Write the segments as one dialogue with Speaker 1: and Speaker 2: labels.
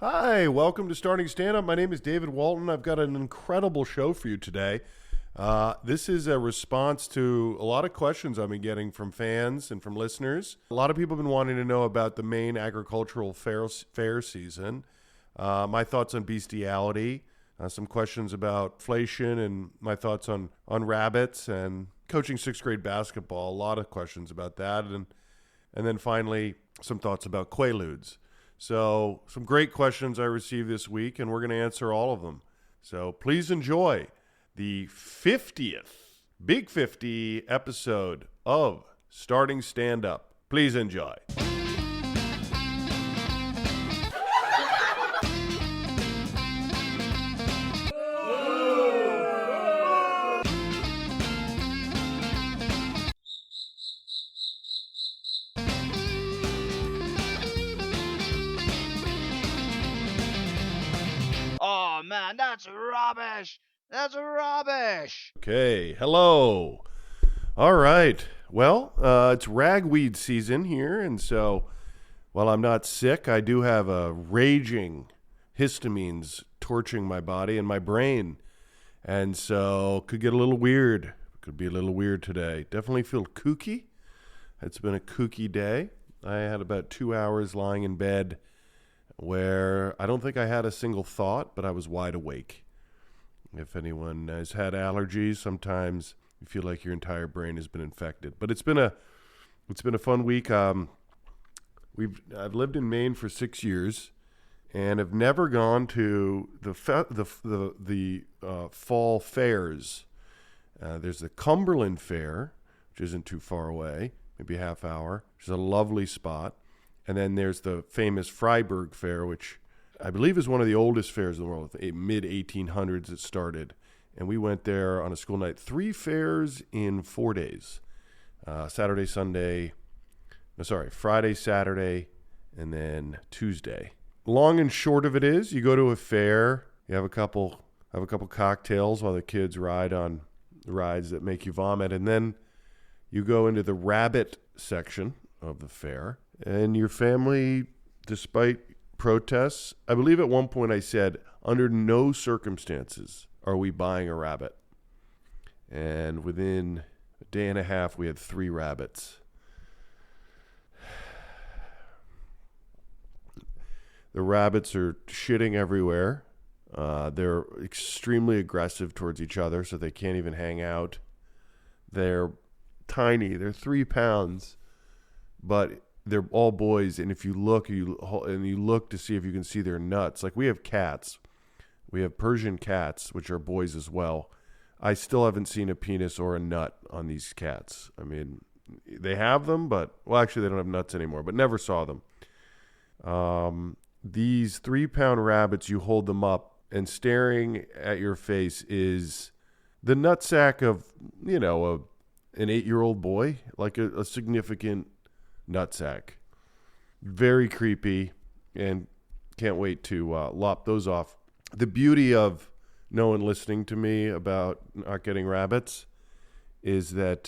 Speaker 1: Hi, welcome to Starting Stand Up. My name is David Walton. I've got an incredible show for you today. This is a response to a lot of questions I've been getting from fans and from listeners. A lot of people have been wanting to know about the Maine agricultural fair season, my thoughts on bestiality, some questions about inflation, and my thoughts on rabbits and coaching sixth grade basketball. A lot of questions about that. And then finally, some thoughts about Quaaludes. So some great questions I received this week, and we're going to answer all of them. So please enjoy the 50th, Big 50 episode of Starting Stand Up. Please enjoy.
Speaker 2: Oh man, that's rubbish! That's rubbish!
Speaker 1: Okay, hello. All right. Well, it's ragweed season here, and so while I'm not sick, I do have a raging histamines torching my body and my brain, and so could get a little weird. Could be a little weird today. Definitely feel kooky. It's been a kooky day. I had about 2 hours lying in bed where I don't think I had a single thought, but I was wide awake. If anyone has had allergies, sometimes you feel like your entire brain has been infected. But it's been a fun week. I've lived in Maine for 6 years, and have never gone to the fall fairs. There's the Cumberland Fair, which isn't too far away, maybe a half hour, which is a lovely spot. And then there's the famous Freiburg Fair, which I believe is one of the oldest fairs in the world. Mid-1800s it started. And we went there on a school night. 3 fairs in 4 days. Friday, Saturday, and then Tuesday. Long and short of it is, you go to a fair, you have a couple cocktails while the kids ride on rides that make you vomit, and then you go into the rabbit section of the fair. And your family, despite protests, I believe at one point I said, under no circumstances are we buying a rabbit. And within a day and a half, we had 3 rabbits. The rabbits are shitting everywhere. They're extremely aggressive towards each other, so they can't even hang out. They're tiny. They're 3 pounds, but they're all boys, and if you look to see if you can see their nuts. Like, we have cats. We have Persian cats, which are boys as well. I still haven't seen a penis or a nut on these cats. I mean, they have them, but, well, actually they don't have nuts anymore, but never saw them. These 3-pound rabbits, you hold them up, and staring at your face is the nutsack of, an 8-year-old boy, like a significant nutsack. Very creepy, and can't wait to lop those off. The beauty of no one listening to me about not getting rabbits is that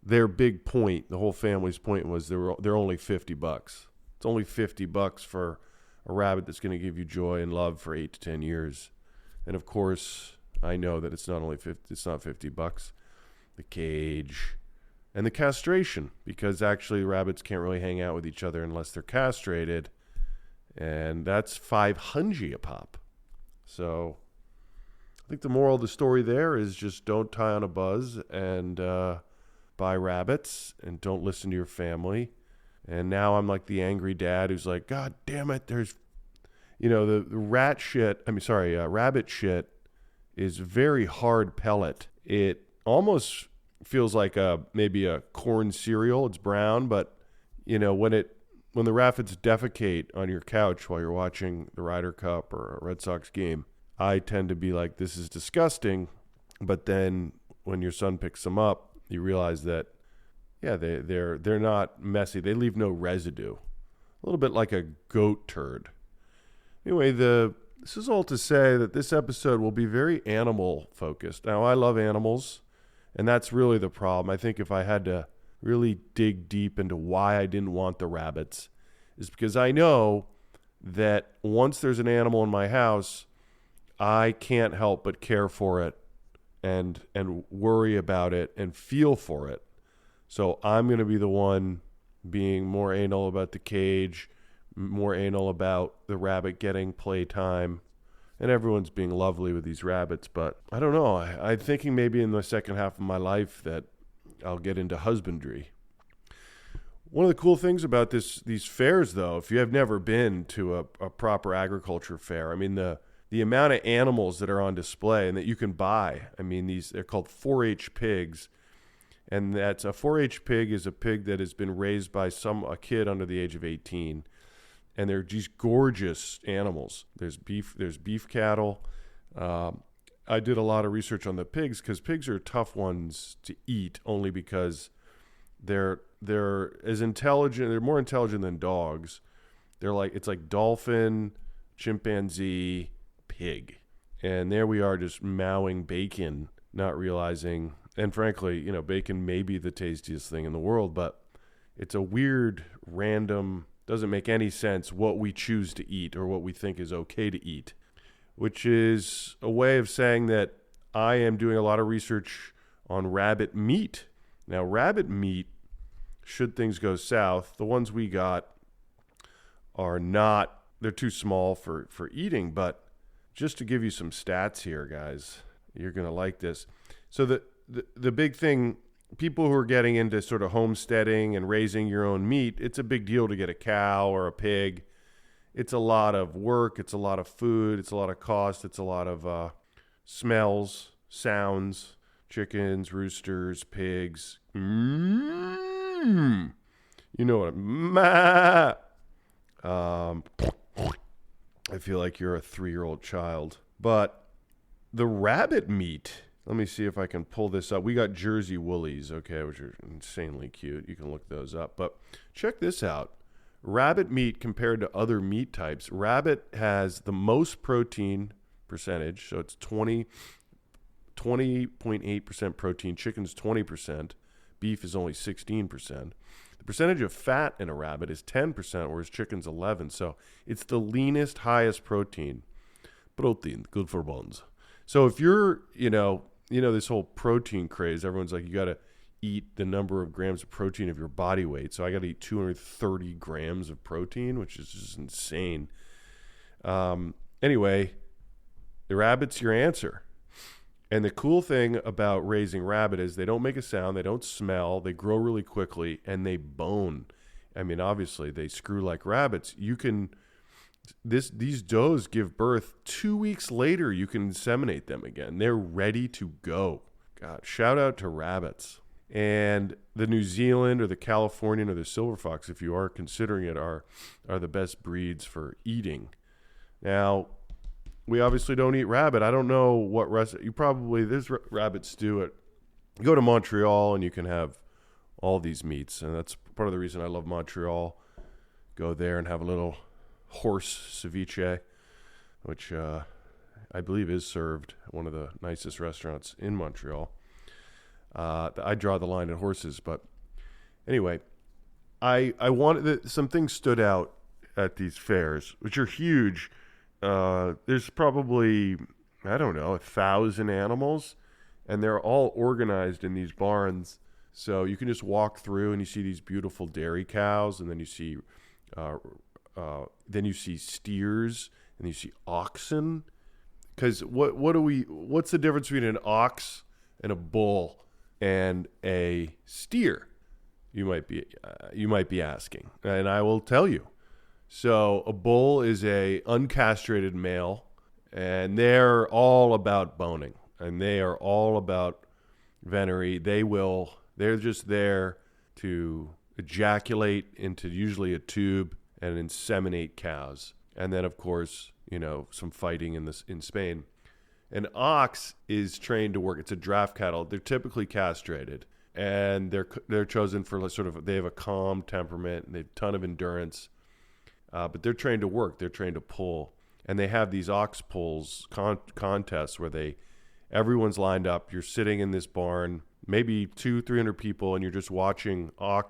Speaker 1: their big point, the whole family's point, was they're only $50. It's only $50 for a rabbit that's going to give you joy and love for 8 to 10 years. And of course, I know that it's not $50. The cage and the castration, because actually rabbits can't really hang out with each other unless they're castrated, and that's $500 a pop. So I think the moral of the story there is just don't tie on a buzz and buy rabbits, and don't listen to your family. And now I'm like the angry dad who's like, God damn it, there's, the rabbit shit is very hard pellet. It almost feels like maybe a corn cereal. It's brown, but when the rabbits defecate on your couch while you're watching the Ryder Cup or a Red Sox game, I tend to be like, this is disgusting. But then when your son picks them up, you realize that, yeah, they're not messy. They leave no residue. A little bit like a goat turd. Anyway, this is all to say that this episode will be very animal focused. Now, I love animals. And that's really the problem. I think if I had to really dig deep into why I didn't want the rabbits, is because I know that once there's an animal in my house, I can't help but care for it and worry about it and feel for it. So I'm going to be the one being more anal about the cage, more anal about the rabbit getting playtime. And everyone's being lovely with these rabbits, but I don't know. I'm thinking maybe in the second half of my life that I'll get into husbandry. One of the cool things about these fairs, though, if you have never been to a proper agriculture fair, I mean, the amount of animals that are on display and that you can buy, I mean, they're called 4-H pigs. And that's a 4-H pig is a pig that has been raised by a kid under the age of 18. And they're just gorgeous animals. There's beef cattle. I did a lot of research on the pigs because pigs are tough ones to eat only because they're as intelligent. They're more intelligent than dogs. It's like dolphin, chimpanzee, pig. And there we are just mowing bacon, not realizing. And frankly, bacon may be the tastiest thing in the world, but it's a weird, random, doesn't make any sense what we choose to eat or what we think is okay to eat, which is a way of saying that I am doing a lot of research on rabbit meat. Now, rabbit meat, should things go south, the ones we got are not, they're too small for eating, but just to give you some stats here, guys, you're going to like this. So the big thing, people who are getting into sort of homesteading and raising your own meat, it's a big deal to get a cow or a pig. It's a lot of work. It's a lot of food. It's a lot of cost. It's a lot of smells, sounds, chickens, roosters, pigs. You know what? I feel like you're a 3-year-old child. But the rabbit meat, let me see if I can pull this up. We got Jersey Woolies, okay, which are insanely cute. You can look those up. But check this out. Rabbit meat compared to other meat types. Rabbit has the most protein percentage, so it's 20.8% protein. Chicken's 20%. Beef is only 16%. The percentage of fat in a rabbit is 10%, whereas chicken's 11%. So it's the leanest, highest protein. Protein, good for bones. So if you're, this whole protein craze, everyone's like, you got to eat the number of grams of protein of your body weight. So I got to eat 230 grams of protein, which is just insane. Anyway, the rabbit's your answer. And the cool thing about raising rabbit is they don't make a sound, they don't smell, they grow really quickly, and they bone. I mean, obviously, they screw like rabbits. These does give birth 2 weeks later. You can inseminate them again. They're ready to go. God, shout out to rabbits. And the New Zealand or the Californian or the silver fox, if you are considering it, are the best breeds for eating. Now, we obviously don't eat rabbit. I don't know what there's rabbit stew at. You go to Montreal and you can have all these meats, and that's part of the reason I love Montreal. Go there and have a little horse ceviche, which I believe is served at one of the nicest restaurants in Montreal. I draw the line at horses, but anyway, I wanted some things stood out at these fairs, which are huge. There's probably, 1,000 animals, and they're all organized in these barns. So you can just walk through and you see these beautiful dairy cows, and then you see steers, and you see oxen. Because what's the difference between an ox and a bull and a steer? You might be asking, and I will tell you. So a bull is a uncastrated male, and they're all about boning, and they are all about venery. They're just there to ejaculate into usually a tube and inseminate cows. And then, of course, some fighting in Spain. An ox is trained to work. It's a draft cattle. They're typically castrated, and they're chosen for they have a calm temperament, and they have a ton of endurance. But they're trained to work. They're trained to pull. And they have these ox pulls contests where everyone's lined up. You're sitting in this barn, maybe 200-300 people, and you're just watching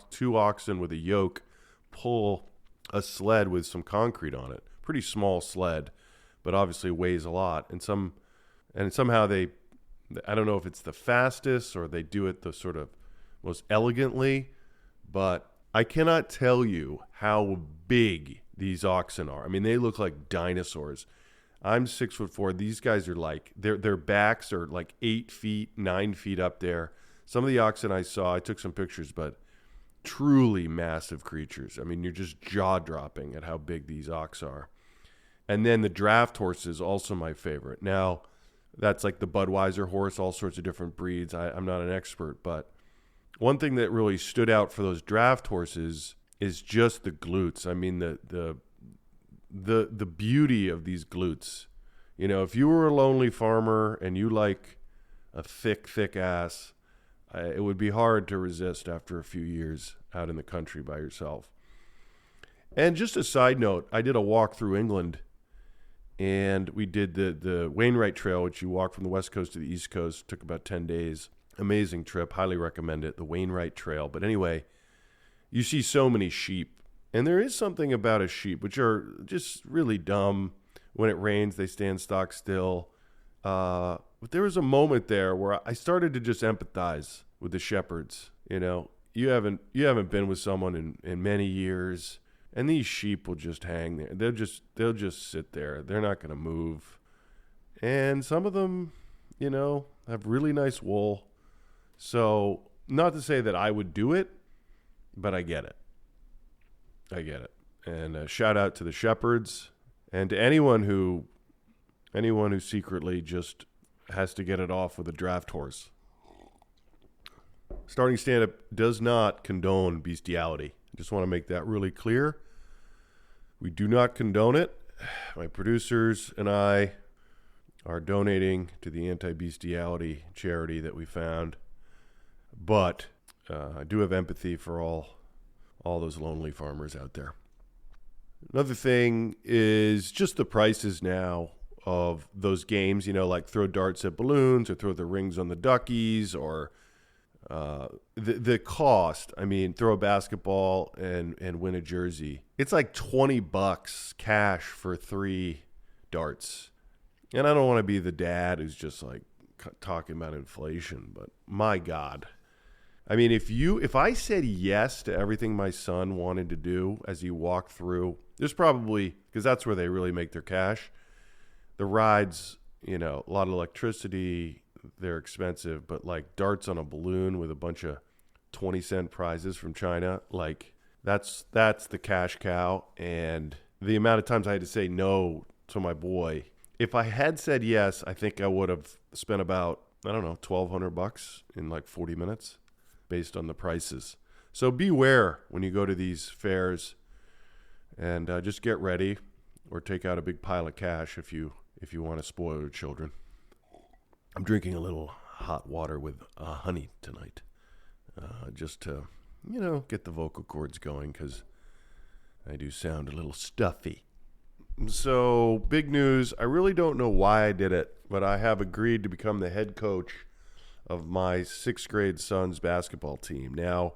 Speaker 1: two oxen with a yoke pull a sled with some concrete on it. pretty small sled, but obviously weighs a lot. And somehow I don't know if it's the fastest or they do it the sort of most elegantly, but I cannot tell you how big these oxen are. I mean, they look like dinosaurs. I'm 6'4". These guys are like, their backs are like 8 feet, 9 feet up there. Some of the oxen I saw, I took some pictures, but truly massive creatures. I mean, you're just jaw-dropping at how big these ox are. And then the draft horse is also my favorite. Now, that's like the Budweiser horse, all sorts of different breeds. I'm not an expert, but one thing that really stood out for those draft horses is just the glutes. I mean, the beauty of these glutes. You know, if you were a lonely farmer and you like a thick ass, it would be hard to resist after a few years out in the country by yourself. And just a side note, I did a walk through England, and we did the Wainwright Trail, which you walk from the West Coast to the East Coast. Took about 10 days. Amazing trip. Highly recommend it, the Wainwright Trail. But anyway, you see so many sheep. And there is something about a sheep, which are just really dumb. When it rains, they stand stock still. But there was a moment there where I started to just empathize with the shepherds. You know, you haven't been with someone in many years, and these sheep will just hang there. They'll just sit there. They're not going to move. And some of them, you know, have really nice wool. So, not to say that I would do it, but I get it. And shout out to the shepherds and to anyone who secretly just has to get it off with a draft horse. Starting stand-up does not condone bestiality. I just want to make that really clear. We do not condone it. My producers and I are donating to the anti-bestiality charity that we found. But I do have empathy for all those lonely farmers out there. Another thing is just the prices now of those games, you know, like throw darts at balloons or throw the rings on the duckies, or the cost. I mean, throw a basketball and win a jersey. It's like $20 cash for 3 darts. And I don't want to be the dad who's just like talking about inflation, but my God. I mean, if I said yes to everything my son wanted to do as he walked through, there's probably, because that's where they really make their cash. The rides, you know, a lot of electricity, they're expensive, but like darts on a balloon with a bunch of 20-cent prizes from China, like that's the cash cow. And the amount of times I had to say no to my boy, if I had said yes, I think I would have spent about, I don't know, $1,200 in like 40 minutes. Based on the prices. So beware when you go to these fairs, and just get ready or take out a big pile of cash if you want to spoil your children. I'm drinking a little hot water with honey tonight, just to, you know, get the vocal cords going, because I do sound a little stuffy. So big news. I really don't know why I did it, but I have agreed to become the head coach of my 6th grade son's basketball team. Now,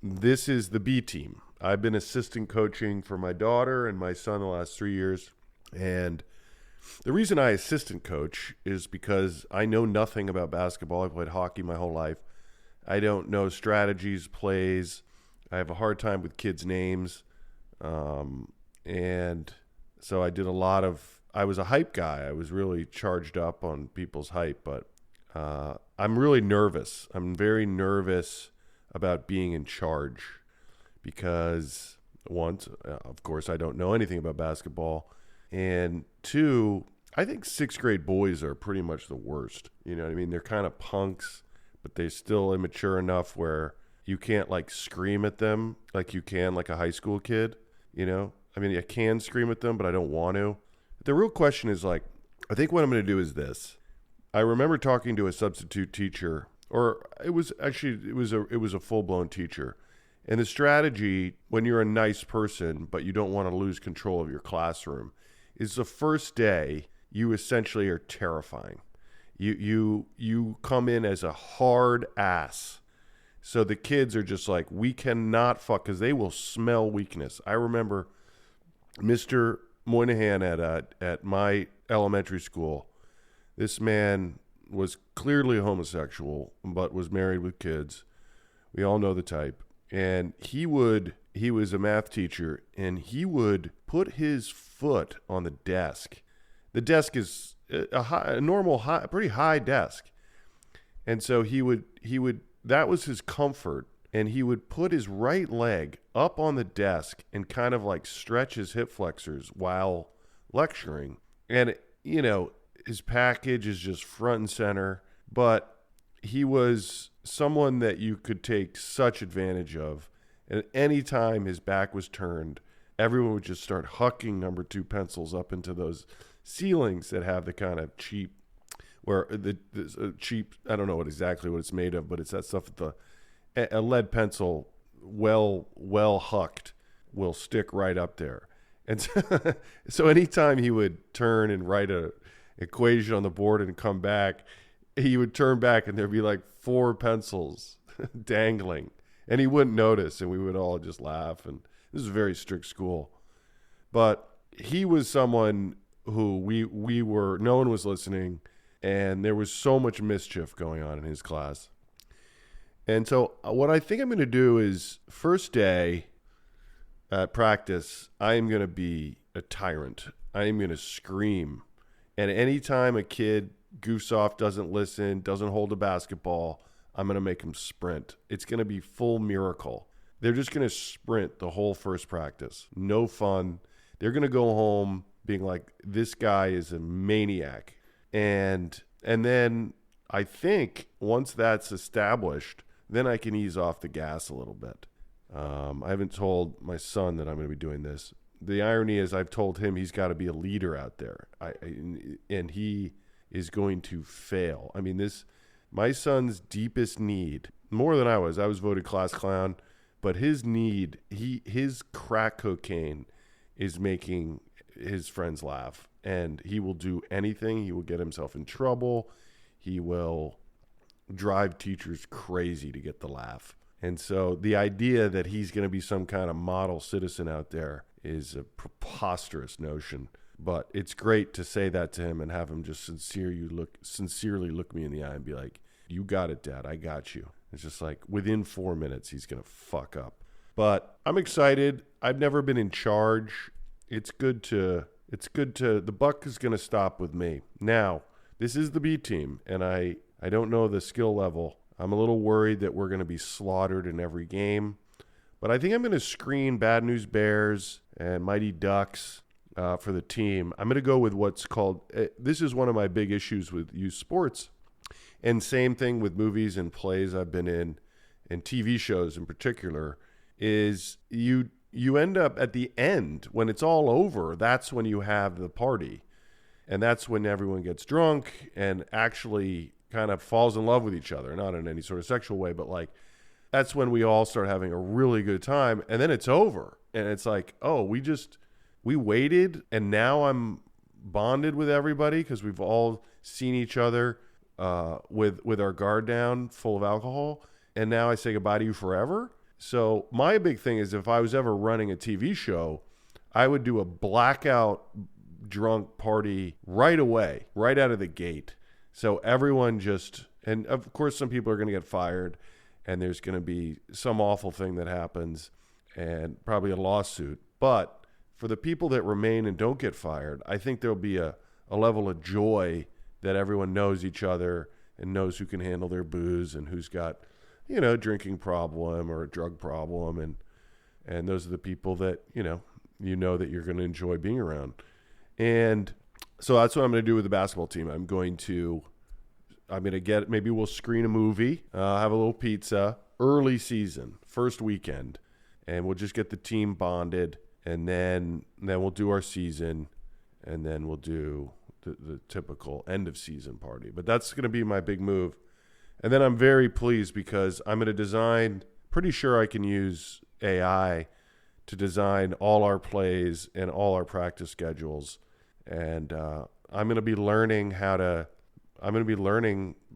Speaker 1: this is the B team. I've been assistant coaching for my daughter and my son the last 3 years. And the reason I assistant coach is because I know nothing about basketball. I played hockey my whole life. I don't know strategies, plays. I have a hard time with kids' names. And so I did I was a hype guy. I was really charged up on people's hype, but I'm really nervous. I'm very nervous about being in charge because, one, of course, I don't know anything about basketball. And 2, I think 6th grade boys are pretty much the worst. You know what I mean? They're kind of punks, but they're still immature enough where you can't like scream at them like you can like a high school kid. You know? I mean, I can scream at them, but I don't want to. The real question is like, I think what I'm going to do is this. I remember talking to a substitute teacher, or it was a full-blown teacher. And the strategy when you're a nice person, but you don't want to lose control of your classroom, is the first day you essentially are terrifying. You come in as a hard ass. So the kids are just like, we cannot fuck, because they will smell weakness. I remember Mr. Moynihan at my elementary school, this man was clearly homosexual, but was married with kids. We all know the type. And he was a math teacher, and he would put his foot on the desk. The desk is a pretty high desk. And so he would, that was his comfort. And he would put his right leg up on the desk and kind of like stretch his hip flexors while lecturing. And, his package is just front and center. But he was someone that you could take such advantage of. And any time his back was turned, everyone would just start hucking number 2 pencils up into those ceilings that have the kind of cheap, where the cheap, I don't know exactly what it's made of, but it's that stuff that a lead pencil well hucked will stick right up there. And so anytime he would turn and write a equation on the board and come back, he would turn back and there'd be like 4 pencils dangling, and he wouldn't notice, and we would all just laugh. And this is a very strict school, but he was someone who we were, no one was listening, and there was so much mischief going on in his class. And so what I think I'm going to do is, first day at practice, I am going to be a tyrant. I am going to scream. And anytime a kid goofs off, doesn't listen, doesn't hold a basketball, I'm going to make him sprint. It's going to be full miracle. They're just going to sprint the whole first practice. No fun. They're going to go home being like, this guy is a maniac. And then I think once that's established, then I can ease off the gas a little bit. I haven't told my son that I'm going to be doing this. The irony is I've told him he's got to be a leader out there. And he is going to fail. I mean, my son's deepest need, more than I was voted class clown, but his need, his crack cocaine is making his friends laugh. And he will do anything. He will get himself in trouble. He will drive teachers crazy to get the laugh. And so the idea that he's going to be some kind of model citizen out there is a preposterous notion. But it's great to say that to him and have him just sincerely look me in the eye and be like, you got it, Dad. I got you. It's just like within 4 minutes, he's going to fuck up. But I'm excited. I've never been in charge. It's good to, the buck is going to stop with me. Now, this is the B team, and I don't know the skill level. I'm a little worried that we're going to be slaughtered in every game. But I think I'm going to screen Bad News Bears and Mighty Ducks for the team. I'm going to go with what's called, this is one of my big issues with youth sports. And same thing with movies and plays I've been in, and TV shows in particular, is you end up at the end, when it's all over, that's when you have the party. And that's when everyone gets drunk and actually kind of falls in love with each other. Not in any sort of sexual way, but like that's when we all start having a really good time. And then it's over. And it's like, oh, we waited, and now I'm bonded with everybody because we've all seen each other with our guard down, full of alcohol. And now I say goodbye to you forever. So my big thing is, if I was ever running a TV show, I would do a blackout drunk party right away, right out of the gate. So everyone just, and of course some people are going to get fired, and there's going to be some awful thing that happens and probably a lawsuit. But for the people that remain and don't get fired, I think there'll be a level of joy that everyone knows each other and knows who can handle their booze and who's got, drinking problem or a drug problem. And those are the people that, you know that you're going to enjoy being around. And so that's what I'm going to do with the basketball team. I'm going to get, maybe we'll screen a movie, have a little pizza, early season, first weekend, and we'll just get the team bonded, and then we'll do our season, and then we'll do the typical end of season party. But that's going to be my big move. And then I'm very pleased because I'm going to design, pretty sure I can use AI to design all our plays and all our practice schedules. And I'm going to be learning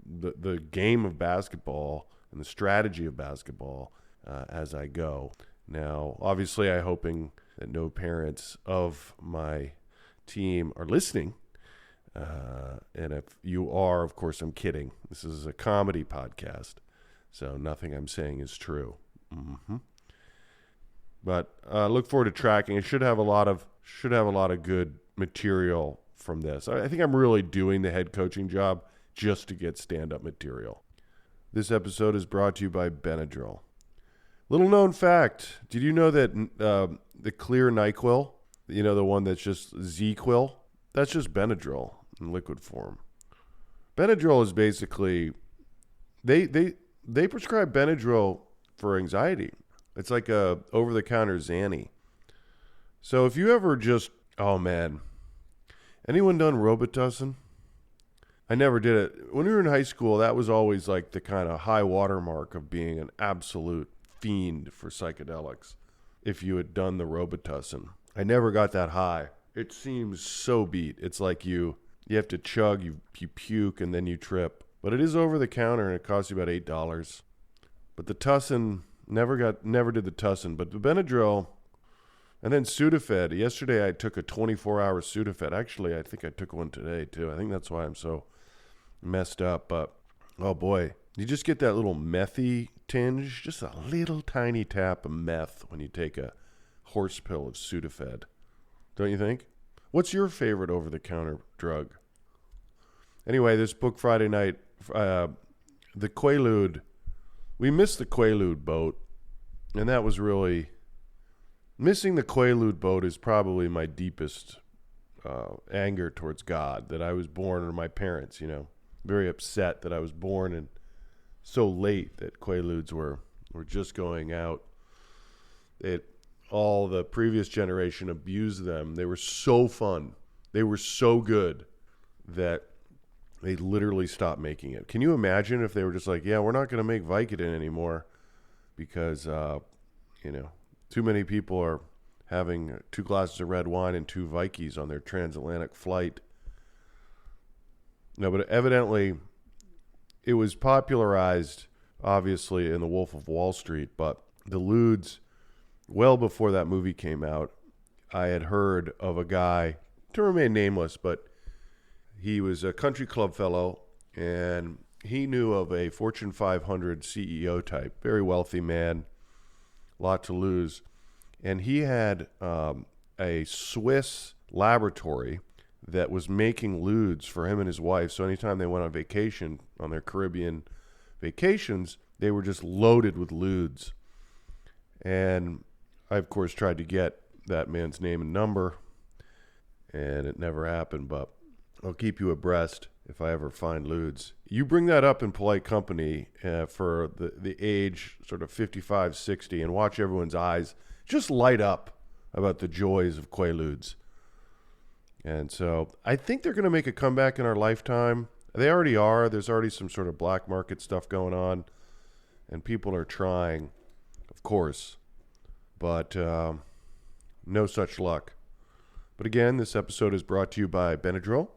Speaker 1: the game of basketball and the strategy of basketball as I go. Now, obviously, I'm hoping that no parents of my team are listening. And if you are, of course, I'm kidding. This is a comedy podcast, so nothing I'm saying is true. But look forward to tracking. It should have a lot of good material from this. I think I'm really doing the head coaching job just to get stand-up material. This episode is brought to you by Benadryl. Little known fact: did you know that the clear NyQuil, the one that's just ZQuil, that's just Benadryl in liquid form. Benadryl is basically they prescribe Benadryl for anxiety. It's like a over-the-counter Xanny. So if you ever just, oh man, anyone done Robitussin? I never did it. When we were in high school, that was always like the kind of high watermark of being an absolute fiend for psychedelics. If you had done the Robitussin, I never got that high. It seems so beat. It's like you have to chug, you puke, and then you trip. But it is over the counter, and it costs you about $8. But the Tussin, never did the Tussin. But the Benadryl, and then Sudafed. Yesterday I took a 24-hour Sudafed. Actually, I think I took one today too. I think that's why I'm so messed up. But oh boy, you just get that little methy tinge, just a little tiny tap of meth when you take a horse pill of Sudafed. Don't you think? What's your favorite over-the-counter drug? Anyway, this Book Friday night, the Quaalude, we missed the Quaalude boat, and that was really, missing the Quaalude boat is probably my deepest anger towards God, that I was born, or my parents, very upset that I was born and so late that Quaaludes were just going out. All the previous generation abused them. They were so fun. They were so good that they literally stopped making it. Can you imagine if they were just like, yeah, we're not going to make Vicodin anymore because, too many people are having 2 glasses of red wine and 2 Vikes on their transatlantic flight. No, but evidently it was popularized, obviously, in The Wolf of Wall Street, but the Ludes, well before that movie came out, I had heard of a guy, to remain nameless, but he was a country club fellow, and he knew of a Fortune 500 CEO type, very wealthy man, lot to lose, and he had a Swiss laboratory that was making ludes for him and his wife. So anytime they went on vacation, on their Caribbean vacations, they were just loaded with ludes. And I, of course, tried to get that man's name and number, and it never happened, but I'll keep you abreast if I ever find ludes. You bring that up in polite company for the age sort of 55, 60, and watch everyone's eyes just light up about the joys of Quaaludes. And so I think they're going to make a comeback in our lifetime. They already are. There's already some sort of black market stuff going on, and people are trying, of course, but no such luck. But again, this episode is brought to you by Benadryl,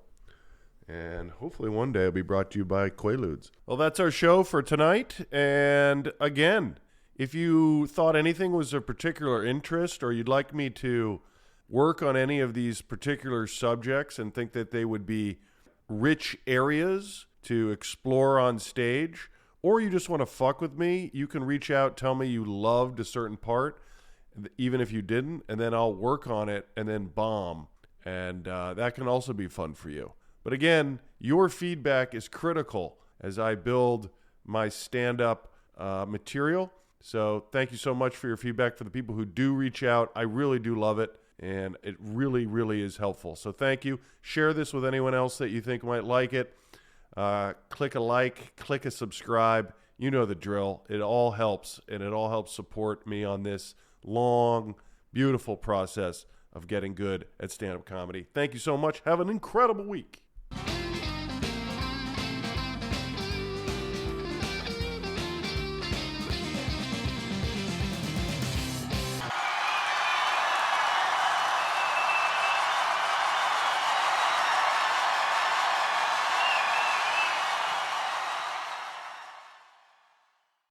Speaker 1: and hopefully one day it'll be brought to you by Quaaludes. Well, that's our show for tonight. And again, if you thought anything was of particular interest, or you'd like me to work on any of these particular subjects and think that they would be rich areas to explore on stage, or you just want to fuck with me, you can reach out, tell me you loved a certain part, even if you didn't, and then I'll work on it and then bomb. And that can also be fun for you. But again, your feedback is critical as I build my stand-up material. So thank you so much for your feedback. For the people who do reach out, I really do love it. And it really, really is helpful. So thank you. Share this with anyone else that you think might like it. Click a like, click a subscribe. You know the drill. It all helps, and it all helps support me on this long, beautiful process of getting good at stand-up comedy. Thank you so much. Have an incredible week.